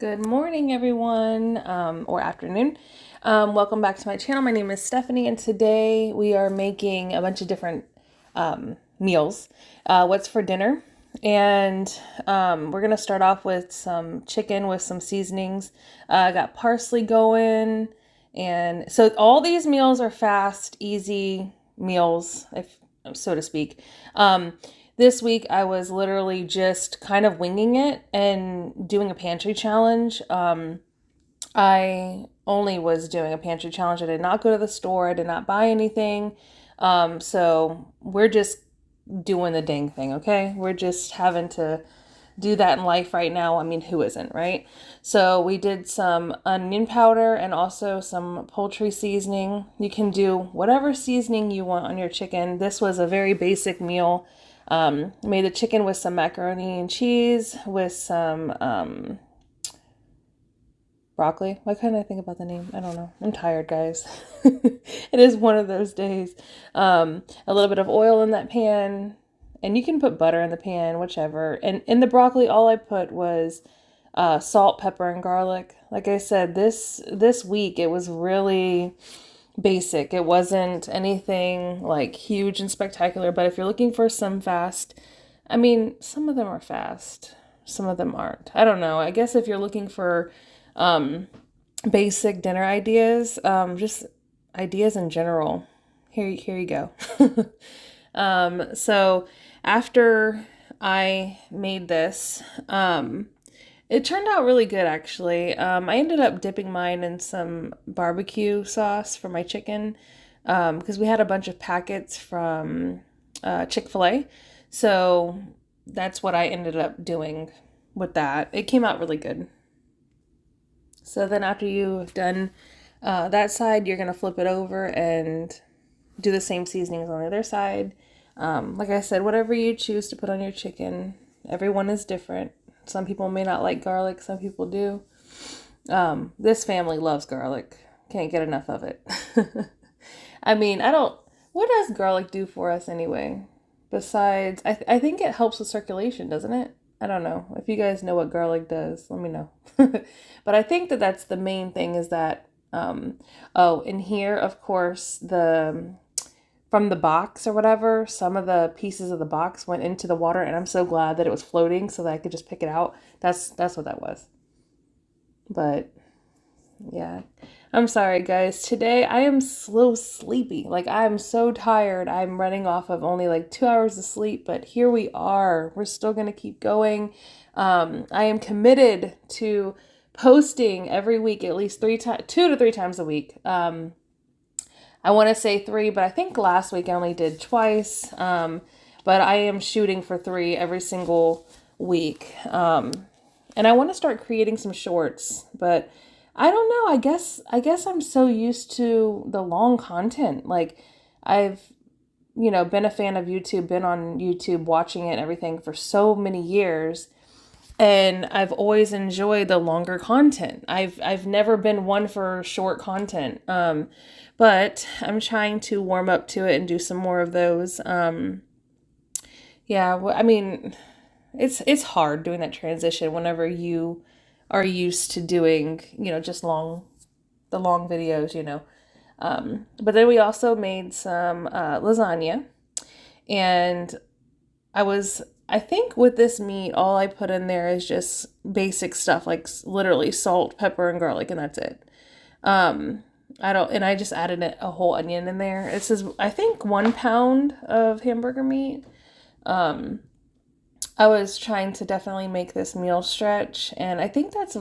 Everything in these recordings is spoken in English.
Good morning, everyone, or afternoon. Welcome back to my channel. My name is Stephanie, and today we are making a bunch of different meals. What's for dinner? And we're going to start off with some chicken with some seasonings. I got parsley going. And so all these meals are fast, easy meals, if so to speak. This week I was literally just kind of winging it and doing a pantry challenge. I only was doing a pantry challenge. I did not go to the store. I did not buy anything. So we're just doing the dang thing, okay? We're just having to do that in life right now. I mean, who isn't, right? So we did some onion powder and also some poultry seasoning. You can do whatever seasoning you want on your chicken. This was a very basic meal. Made the chicken with some macaroni and cheese with some broccoli. Why couldn't I think about the name? I don't know. I'm tired, guys. It is one of those days. A little bit of oil in that pan. And you can put butter in the pan, whichever. And in the broccoli, all I put was salt, pepper, and garlic. Like I said, this week it was really basic. It wasn't anything like huge and spectacular. But if you're looking for some fast, I mean, some of them are fast, some of them aren't. I don't know. I guess if you're looking for basic dinner ideas, just ideas in general, here you go. So after I made this, it turned out really good, actually. I ended up dipping mine in some barbecue sauce for my chicken, because we had a bunch of packets from Chick-fil-A. So that's what I ended up doing with that. It came out really good. So then after you've done that side, you're going to flip it over and do the same seasonings on the other side. Like I said, whatever you choose to put on your chicken, everyone is different. Some people may not like garlic, some people do. This family loves garlic. Can't get enough of it. I mean, what does garlic do for us anyway? Besides, I think it helps with circulation, doesn't it? I don't know. If you guys know what garlic does, let me know. But I think that that's the main thing is that, in here, of course, from the box or whatever, some of the pieces of the box went into the water, and I'm so glad that it was floating so that I could just pick it out. That's what that was. But yeah, I'm sorry, guys. Today I am so sleepy. Like, I'm so tired. I'm running off of only like 2 hours of sleep, but here we are. We're still going to keep going. I am committed to posting every week, at least 2 to 3 times a week. I want to say 3, but I think last week I only did twice. But I am shooting for 3 every single week. And I want to start creating some shorts, but I don't know. I guess I'm so used to the long content. Like, I've, been a fan of YouTube, been on YouTube watching it and everything for so many years. And I've always enjoyed the longer content. I've never been one for short content. But I'm trying to warm up to it and do some more of those. Yeah, well, I mean, it's hard doing that transition whenever you are used to doing, just the long videos. But then we also made some lasagna, and I think with this meat, all I put in there is just basic stuff, like literally salt, pepper, and garlic, and that's it. I just added a whole onion in there. It says, I think 1 pound of hamburger meat. I was trying to definitely make this meal stretch, and I think that's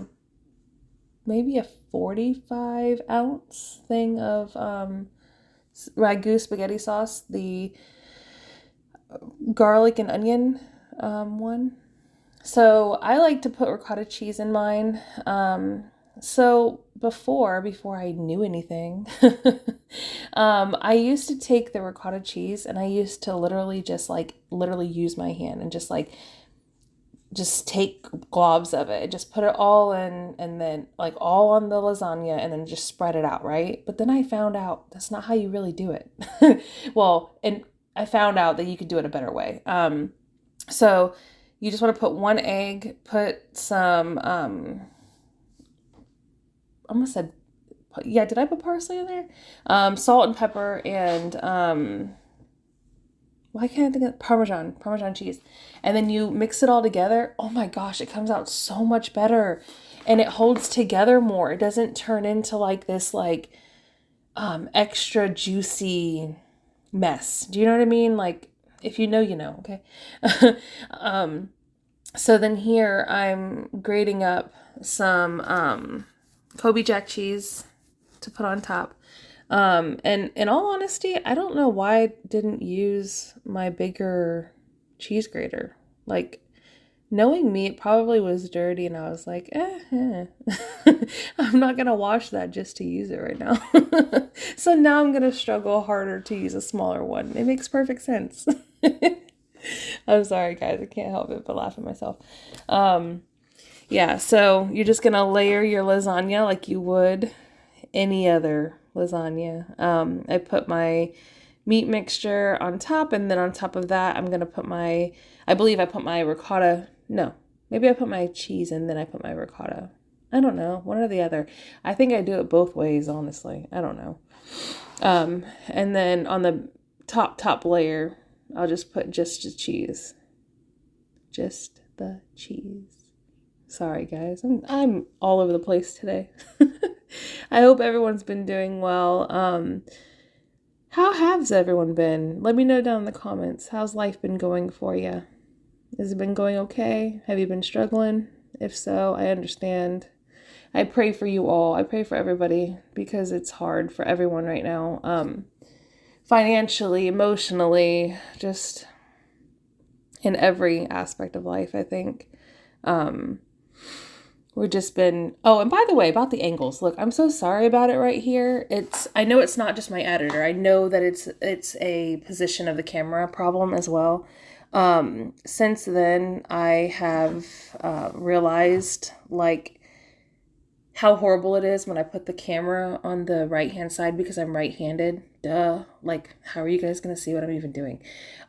maybe a 45-ounce thing of ragu spaghetti sauce, the garlic and onion one. So I like to put ricotta cheese in mine. So before I knew anything, I used to take the ricotta cheese and I used to literally use my hand and just take globs of it, just put it all in, and then like all on the lasagna, and then just spread it out, right? But then I found out that's not how you really do it. Well, and I found out that you could do it a better way. So you just want to put 1 egg, put some almost said, yeah, did I put parsley in there? Salt and pepper and, why can't I think of Parmesan cheese. And then you mix it all together. Oh my gosh, it comes out so much better. And it holds together more. It doesn't turn into like this like extra juicy mess. Do you know what I mean? Like, if you know, you know, okay? So then here I'm grating up some Kobe Jack cheese to put on top. And in all honesty, I don't know why I didn't use my bigger cheese grater. Like, knowing me, it probably was dirty, and I was like, I'm not gonna wash that just to use it right now. So now I'm gonna struggle harder to use a smaller one. It makes perfect sense. I'm sorry, guys. I can't help it but laugh at myself. Yeah, so you're just gonna layer your lasagna like you would any other lasagna. I put my meat mixture on top, and then on top of that, I'm gonna put I believe I put my ricotta. No, maybe I put my cheese and then I put my ricotta. I don't know, one or the other. I think I do it both ways, honestly. I don't know. And then on the top layer, I'll just put just the cheese. Just the cheese. Sorry, guys. I'm all over the place today. I hope everyone's been doing well. How has everyone been? Let me know down in the comments. How's life been going for you? Has it been going okay? Have you been struggling? If so, I understand. I pray for you all. I pray for everybody because it's hard for everyone right now. Financially, emotionally, just in every aspect of life, I think. We've just been, oh, and by the way, about the angles, look, I'm so sorry about it right here. I know it's not just my editor. I know that it's a position of the camera problem as well. Since then, I have realized like how horrible it is when I put the camera on the right-hand side because I'm right-handed. Duh. Like, how are you guys going to see what I'm even doing?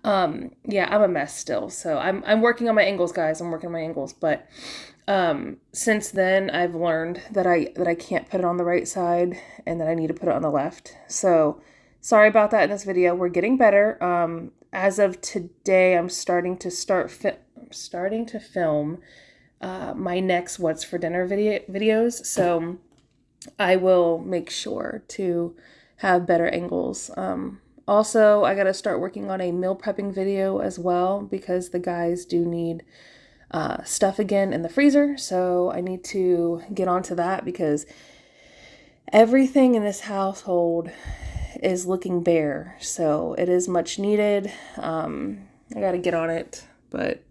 Yeah, I'm a mess still. So I'm working on my angles, guys. I'm working on my angles. But since then, I've learned that I can't put it on the right side and that I need to put it on the left. So sorry about that in this video. We're getting better. As of today, I'm starting to film my next What's for Dinner videos. So I will make sure to have better angles. Also, I got to start working on a meal prepping video as well because the guys do need stuff again in the freezer. So I need to get onto that because everything in this household is looking bare. So it is much needed. I got to get on it, but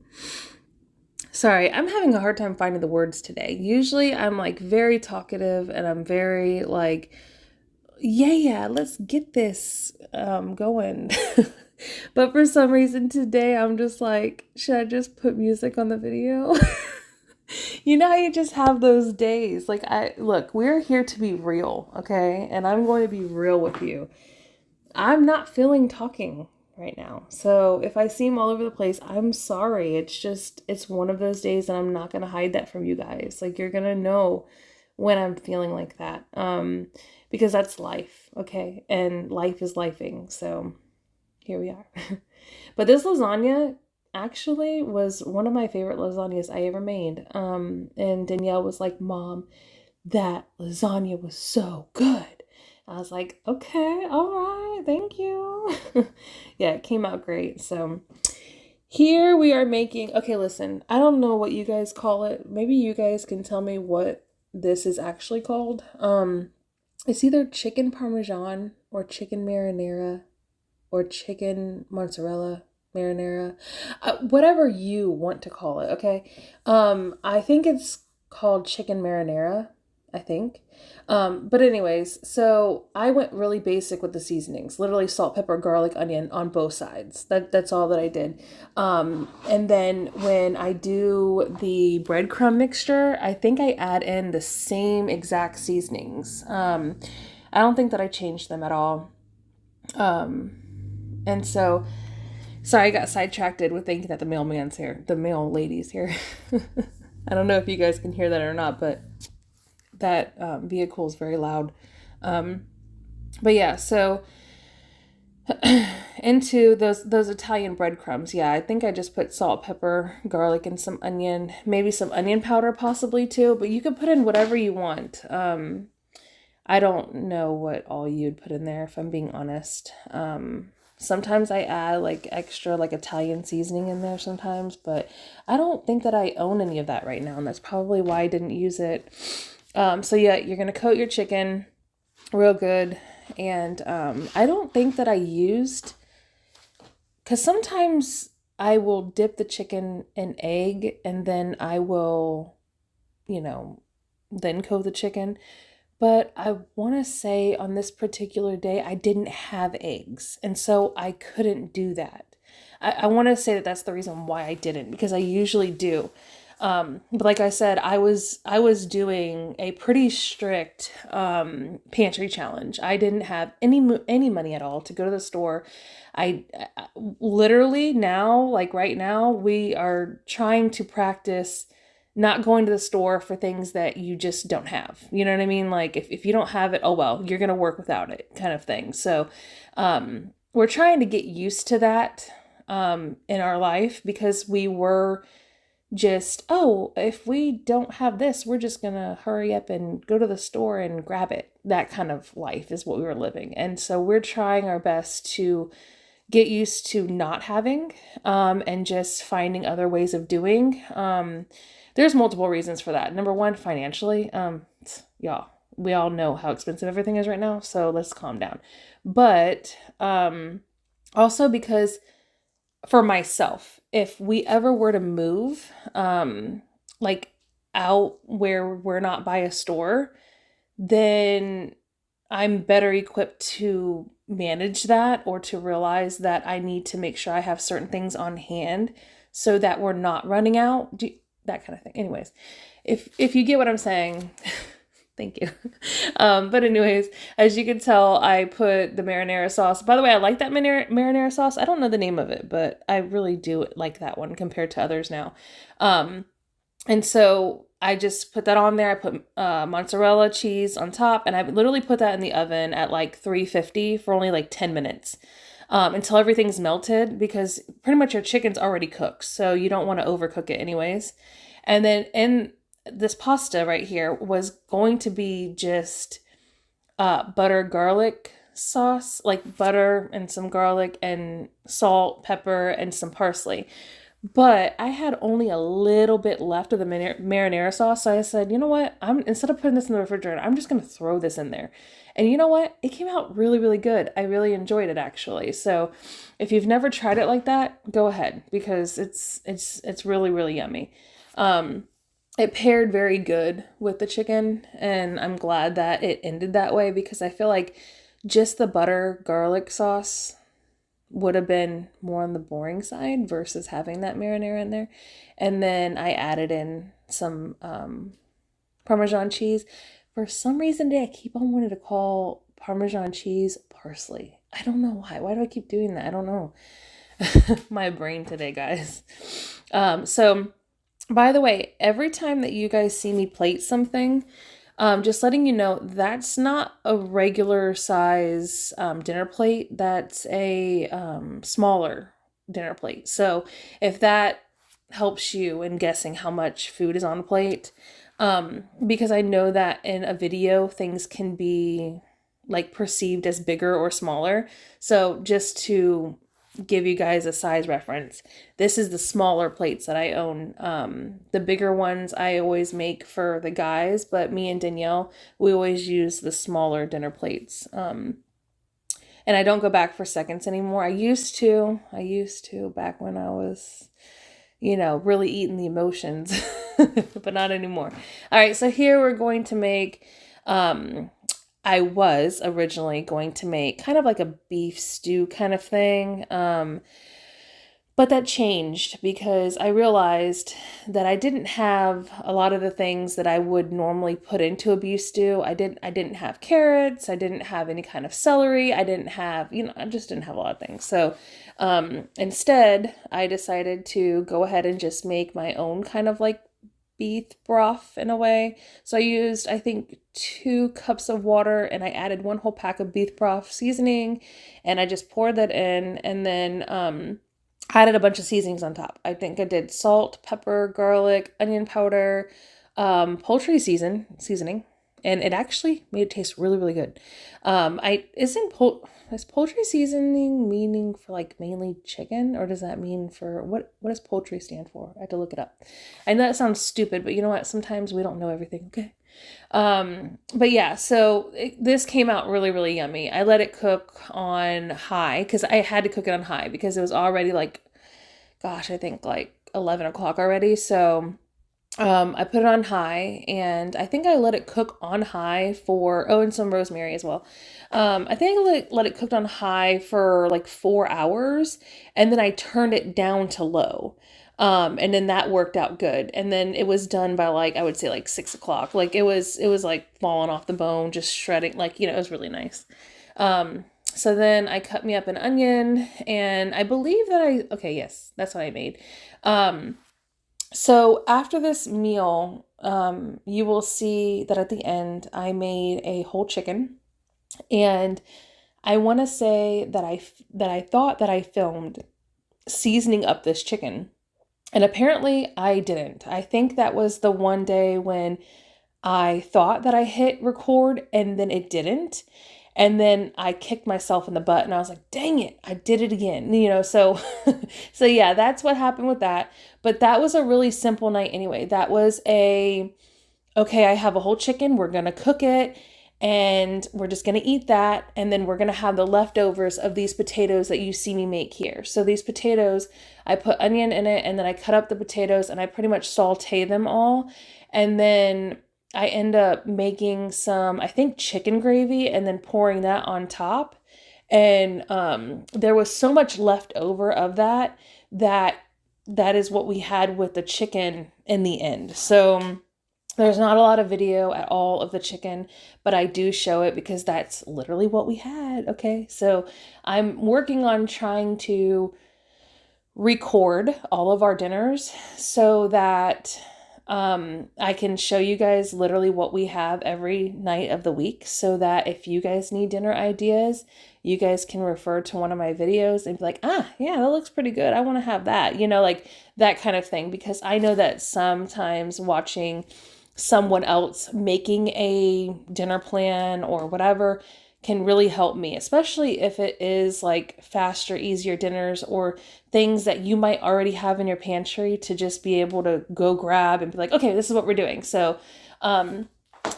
sorry, I'm having a hard time finding the words today. Usually I'm like very talkative and I'm very like, yeah, let's get this going. But for some reason today I'm just like, should I just put music on the video? You know how you just have those days. Like, look, we're here to be real, okay? And I'm going to be real with you. I'm not feeling talking right now. So if I seem all over the place, I'm sorry. It's one of those days and I'm not going to hide that from you guys. Like, you're going to know when I'm feeling like that. Because that's life, okay? And life is lifing. So here we are. But this lasagna actually was one of my favorite lasagnas I ever made. And Danielle was like, Mom, that lasagna was so good. I was like, okay, all right, thank you. Yeah, it came out great. So here we are making, okay, listen, I don't know what you guys call it. Maybe you guys can tell me what this is actually called. It's either chicken parmesan or chicken marinara or chicken mozzarella marinara, whatever you want to call it, okay? I think it's called chicken marinara, I think. But anyways, so I went really basic with the seasonings, literally salt, pepper, garlic, onion on both sides. That's all that I did. And then when I do the breadcrumb mixture, I think I add in the same exact seasonings. I don't think that I changed them at all. And so, sorry, I got sidetracked with thinking that the mailman's here, the mail lady's here. I don't know if you guys can hear that or not, but that vehicle is very loud. But yeah, so into those Italian breadcrumbs. Yeah, I think I just put salt, pepper, garlic, and some onion, maybe some onion powder possibly too, but you could put in whatever you want. I don't know what all you'd put in there, if I'm being honest. Sometimes I add like extra like Italian seasoning in there sometimes, but I don't think that I own any of that right now, and that's probably why I didn't use it. So yeah, you're gonna coat your chicken real good, and I don't think that I used, because sometimes I will dip the chicken in egg and then I will, then coat the chicken. But I want to say on this particular day, I didn't have eggs. And so I couldn't do that. I want to say that that's the reason why I didn't, because I usually do. But like I said, I was doing a pretty strict pantry challenge. I didn't have any money at all to go to the store. I literally now, like right now, we are trying to practice not going to the store for things that you just don't have. You know what I mean? Like if you don't have it, oh well, you're going to work without it kind of thing. So we're trying to get used to that in our life, because we were just, oh, if we don't have this, we're just going to hurry up and go to the store and grab it. That kind of life is what we were living. And so we're trying our best to get used to not having and just finding other ways of doing. There's multiple reasons for that. Number one, financially, y'all, we all know how expensive everything is right now, so let's calm down. But also because for myself, if we ever were to move, like out where we're not by a store, then I'm better equipped to manage that, or to realize that I need to make sure I have certain things on hand so that we're not running out. That kind of thing. Anyways, if you get what I'm saying, thank you. But anyways, as you can tell, I put the marinara sauce. By the way, I like that marinara sauce. I don't know the name of it, but I really do like that one compared to others now. And so I just put that on there. I put mozzarella cheese on top, and I literally put that in the oven at like 350 for only like 10 minutes. Until everything's melted, because pretty much your chicken's already cooked, so you don't want to overcook it anyways. And then in this pasta right here was going to be just butter garlic sauce, like butter and some garlic and salt, pepper, and some parsley. But I had only a little bit left of the marinara sauce, so I said, you know what? Instead of putting this in the refrigerator, I'm just going to throw this in there. And you know what? It came out really, really good. I really enjoyed it, actually. So if you've never tried it like that, go ahead, because it's really, really yummy. It paired very good with the chicken, and I'm glad that it ended that way, because I feel like just the butter garlic sauce would have been more on the boring side versus having that marinara in there. And then I added in some Parmesan cheese. For some reason today, I keep on wanting to call Parmesan cheese parsley. I don't know why. Why do I keep doing that? I don't know. My brain today, guys. So by the way, every time that you guys see me plate something, just letting you know, that's not a regular size dinner plate. That's a smaller dinner plate. So if that helps you in guessing how much food is on a plate, because I know that in a video, things can be like perceived as bigger or smaller. So just to give you guys a size reference, this is the smaller plates that I own. The bigger ones I always make for the guys, but me and Danielle, we always use the smaller dinner plates. And I don't go back for seconds anymore. I used to back when I was, really eating the emotions, but not anymore. All right, so here we're going to make, I was originally going to make kind of like a beef stew kind of thing. But that changed because I realized that I didn't have a lot of the things that I would normally put into a beef stew. I didn't have carrots. I didn't have any kind of celery. I didn't have, I just didn't have a lot of things. So instead, I decided to go ahead and just make my own kind of like beef broth in a way. So I used, I think, 2 cups of water, and I added 1 whole pack of beef broth seasoning, and I just poured that in, and then added a bunch of seasonings on top. I think I did salt, pepper, garlic, onion powder, poultry seasoning, and it actually made it taste really, really good. Is poultry seasoning meaning for like mainly chicken, or does that mean for what does poultry stand for? I had to look it up. I know that sounds stupid, but you know what? Sometimes we don't know everything, okay? But yeah, so this came out really, really yummy. I let it cook on high because I had to cook it on high because it was already like, gosh, I think like 11 o'clock already. So I put it on high, and I think I let it cook on high for, oh, and some rosemary as well. I think I let it cook on high for like 4 hours, and then I turned it down to low. And then that worked out good. And then it was done by like, I would say like 6 o'clock. Like it was like falling off the bone, just shredding, like, it was really nice. So then I cut me up an onion, and I believe that okay, yes, that's what I made. So after this meal, you will see that at the end, I made a whole chicken, and I want to say that I thought that I filmed seasoning up this chicken, and apparently I didn't. I think that was the one day when I thought that I hit record and then it didn't. And then I kicked myself in the butt, and I was like, dang it, I did it again. So, so yeah, that's what happened with that. But that was a really simple night anyway. That was okay, I have a whole chicken. We're going to cook it, and we're just going to eat that. And then we're going to have the leftovers of these potatoes that you see me make here. So these potatoes, I put onion in it, and then I cut up the potatoes, and I pretty much saute them all. And then I end up making some, I think, chicken gravy, and then pouring that on top. And there was so much left over of that is what we had with the chicken in the end. So there's not a lot of video at all of the chicken, but I do show it because that's literally what we had. Okay, so I'm working on trying to record all of our dinners so that I can show you guys literally what we have every night of the week, so that if you guys need dinner ideas, you guys can refer to one of my videos and be like, yeah, that looks pretty good. I want to have that, like that kind of thing. Because I know that sometimes watching someone else making a dinner plan or whatever can really help me, especially if it is like faster, easier dinners or things that you might already have in your pantry to just be able to go grab and be like, okay, this is what we're doing. So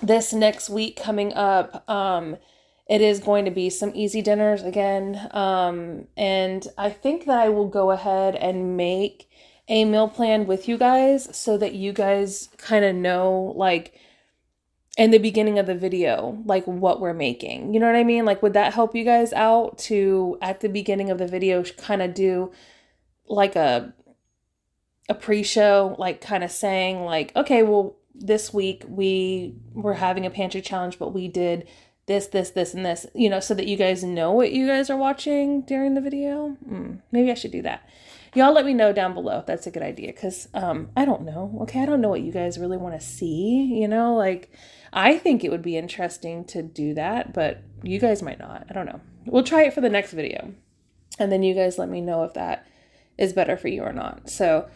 this next week coming up, it is going to be some easy dinners again. And I think that I will go ahead and make a meal plan with you guys so that you guys kind of know, like, in the beginning of the video, like what we're making. You know what I mean? Like, would that help you guys out to, at the beginning of the video, kind of do like a pre-show, like kind of saying like, okay, well, this week we were having a pantry challenge, but we did this, and this, so that you guys know what you guys are watching during the video. Maybe I should do that. Y'all let me know down below if that's a good idea, because I don't know. Okay, I don't know what you guys really want to see, like, I think it would be interesting to do that, but you guys might not. I don't know. We'll try it for the next video, and then you guys let me know if that is better for you or not. So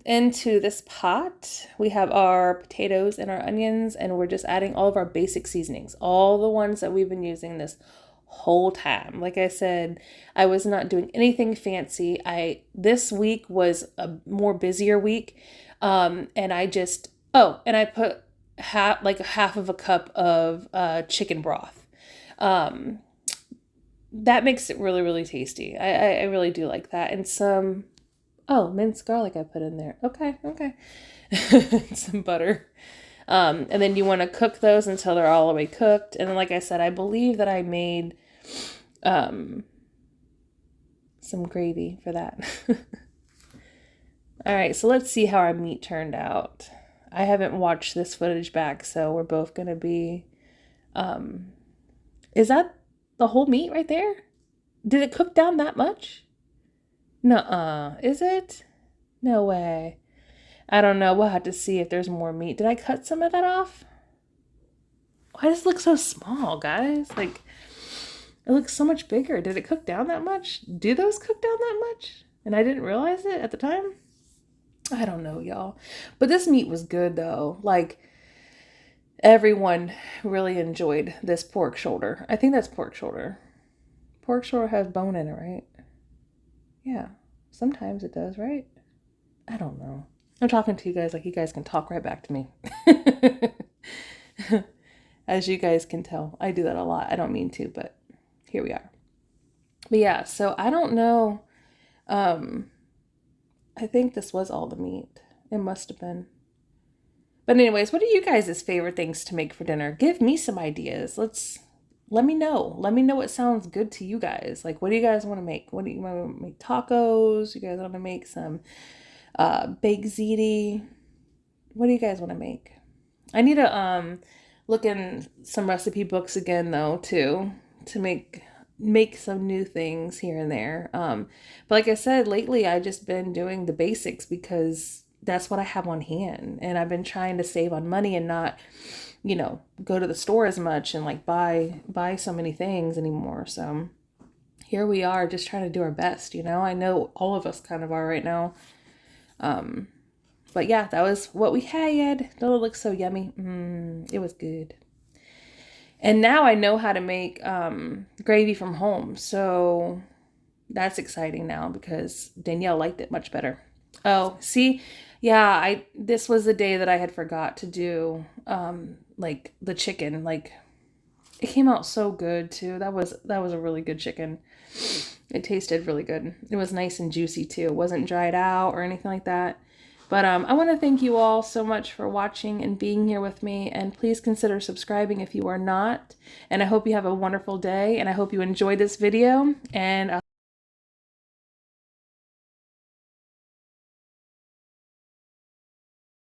into this pot, we have our potatoes and our onions, and we're just adding all of our basic seasonings, all the ones that we've been using this whole time. Like I said, I was not doing anything fancy. This week was a more busier week, and I put half of a cup of chicken broth. That makes it really, really tasty. I really do like that. And some minced garlic I put in there. Okay. Some butter. And then you want to cook those until they're all the way cooked. And then, like I said, I believe that I made some gravy for that. All right, so let's see how our meat turned out. I haven't watched this footage back, so we're both going to be... is that the whole meat right there? Did it cook down that much? Nuh-uh. Is it? No way. I don't know. We'll have to see if there's more meat. Did I cut some of that off? Why does it look so small, guys? Like, it looks so much bigger. Did it cook down that much? Do those cook down that much? And I didn't realize it at the time? I don't know, y'all. But this meat was good, though. Like, everyone really enjoyed this pork shoulder. I think that's pork shoulder. Pork shoulder has bone in it, right? Yeah. Sometimes it does, right? I don't know. I'm talking to you guys like you guys can talk right back to me. As you guys can tell, I do that a lot. I don't mean to, but here we are. But yeah, so I don't know. I think this was all the meat. It must have been. But anyways, what are you guys' favorite things to make for dinner? Give me some ideas. Let me know. Let me know what sounds good to you guys. Like, what do you guys want to make? What do you want to make? Tacos? You guys want to make some baked ziti? What do you guys want to make? I need to look in some recipe books again though too to make some new things here and there. But like I said, lately I've just been doing the basics because that's what I have on hand, and I've been trying to save on money and not, go to the store as much and like buy so many things anymore. So here we are, just trying to do our best. I know all of us kind of are right now. But yeah, that was what we had. Don't it look so yummy? It was good. And now I know how to make gravy from home. So that's exciting now because Danielle liked it much better. Oh, see? Yeah, this was the day that I had forgot to do like the chicken. Like, it came out so good too. That was a really good chicken. It tasted really good. It was nice and juicy too. It wasn't dried out or anything like that. But I want to thank you all so much for watching and being here with me. And please consider subscribing if you are not. And I hope you have a wonderful day. And I hope you enjoyed this video. And